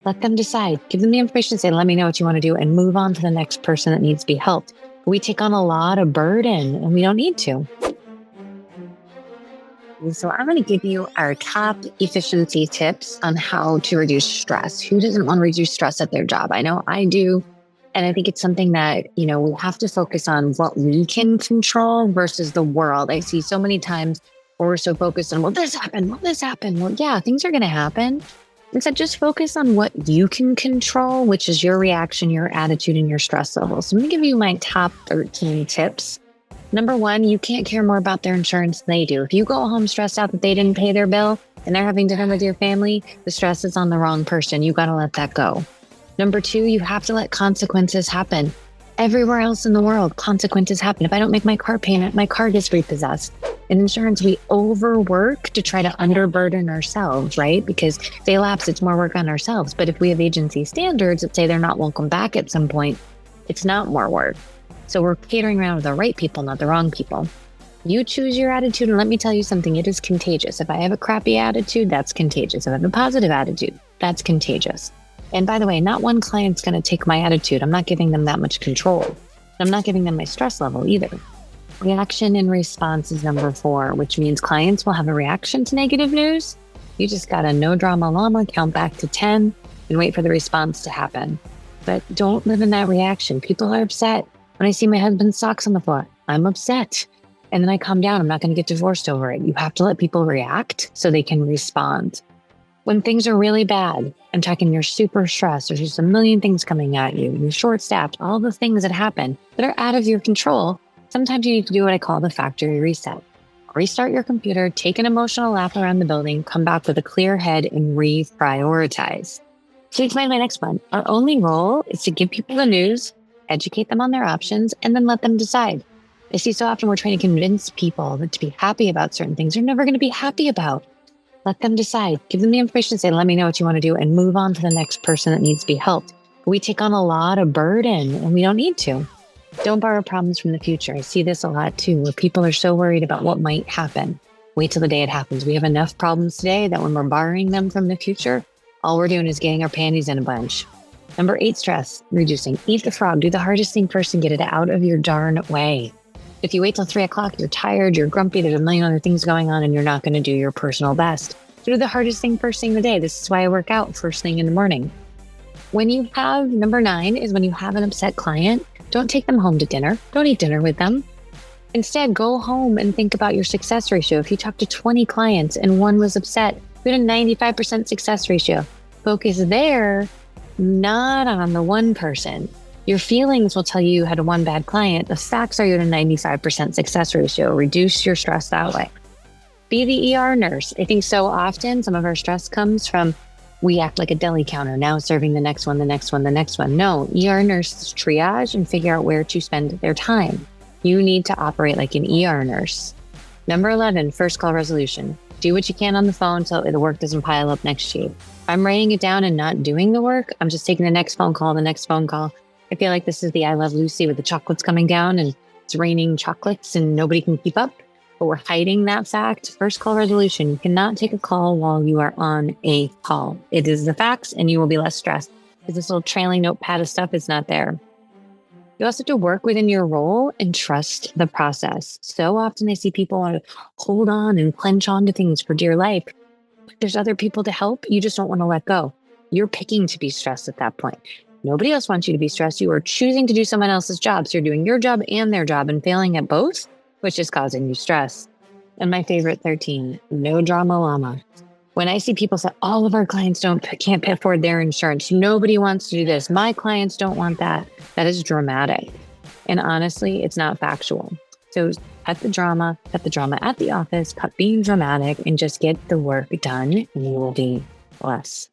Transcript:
Let them decide. Give them the information, say, let me know what you want to do, and move on to the next person that needs to be helped. We take on a lot of burden and we don't need to. So I'm going to give you our top efficiency tips on how to reduce stress. Who doesn't want to reduce stress at their job? I know I do. And I think it's something that, we have to focus on what we can control versus the world. I see so many times where we're so focused on, will this happen? Will this happen? Well, yeah, things are going to happen. Instead, just focus on what you can control, which is your reaction, your attitude, and your stress levels. So I'm going to give you my top 13 tips. Number one, you can't care more about their insurance than they do. If you go home stressed out that they didn't pay their bill and they're having dinner with your family, the stress is on the wrong person. You got to let that go. Number two, you have to let consequences happen. Everywhere else in the world, consequences happen. If I don't make my car payment, my car gets repossessed. In insurance, we overwork to try to underburden ourselves, right? Because if they lapse, it's more work on ourselves. But if we have agency standards that say they're not welcome back at some point, it's not more work. So we're catering around to the right people, not the wrong people. You choose your attitude, and let me tell you something, it is contagious. If I have a crappy attitude, that's contagious. If I have a positive attitude, that's contagious. And by the way, not one client's going to take my attitude. I'm not giving them that much control. I'm not giving them my stress level either. Reaction and response is number 4, which means clients will have a reaction to negative news. You just got to no drama llama, count back to 10 and wait for the response to happen. But don't live in that reaction. People are upset. When I see my husband's socks on the floor, I'm upset. And then I calm down. I'm not going to get divorced over it. You have to let people react so they can respond. When things are really bad, I'm talking you're super stressed, there's just a million things coming at you, you're short-staffed, all the things that happen that are out of your control, sometimes you need to do what I call the factory reset. Restart your computer, take an emotional lap around the building, come back with a clear head and reprioritize. So explain my next one. Our only role is to give people the news, educate them on their options, and then let them decide. I see so often we're trying to convince people that to be happy about certain things they're never going to be happy about. Let them decide. Give them the information, say, let me know what you want to do, and move on to the next person that needs to be helped. We take on a lot of burden and we don't need to. Don't borrow problems from the future. I see this a lot too, where people are so worried about what might happen. Wait till the day it happens. We have enough problems today that when we're borrowing them from the future, all we're doing is getting our panties in a bunch. Number 8, stress reducing. Eat the frog. Do the hardest thing first and get it out of your darn way. If you wait till 3 o'clock, you're tired, you're grumpy, there's a million other things going on, and you're not going to do your personal best. Do the hardest thing first thing of the day. This is why I work out first thing in the morning. Number 9 is when you have an upset client, don't take them home to dinner. Don't eat dinner with them. Instead, go home and think about your success ratio. If you talk to 20 clients and one was upset, we had a 95% success ratio. Focus there, not on the one person. Your feelings will tell you had one bad client. The facts are you had a 95% success ratio. Reduce your stress that way. Be the ER nurse. I think so often some of our stress comes from we act like a deli counter, now serving the next one, the next one, the next one. No, ER nurses triage and figure out where to spend their time. You need to operate like an ER nurse. Number 11, first call resolution. Do what you can on the phone so the work doesn't pile up next to you. If I'm writing it down and not doing the work, I'm just taking the next phone call, the next phone call. I feel like this is the I Love Lucy with the chocolates coming down and it's raining chocolates and nobody can keep up, but we're hiding that fact. First call resolution. You cannot take a call while you are on a call. It is the facts and you will be less stressed because this little trailing notepad of stuff is not there. You also have to work within your role and trust the process. So often I see people want to hold on and clench on to things for dear life. But there's other people to help. You just don't want to let go. You're picking to be stressed at that point. Nobody else wants you to be stressed. You are choosing to do someone else's job. So you're doing your job and their job and failing at both, which is causing you stress. And my favorite 13, no drama llama. When I see people say, all of our clients can't pay for their insurance. Nobody wants to do this. My clients don't want that. That is dramatic. And honestly, it's not factual. So cut the drama at the office, cut being dramatic and just get the work done and you will be less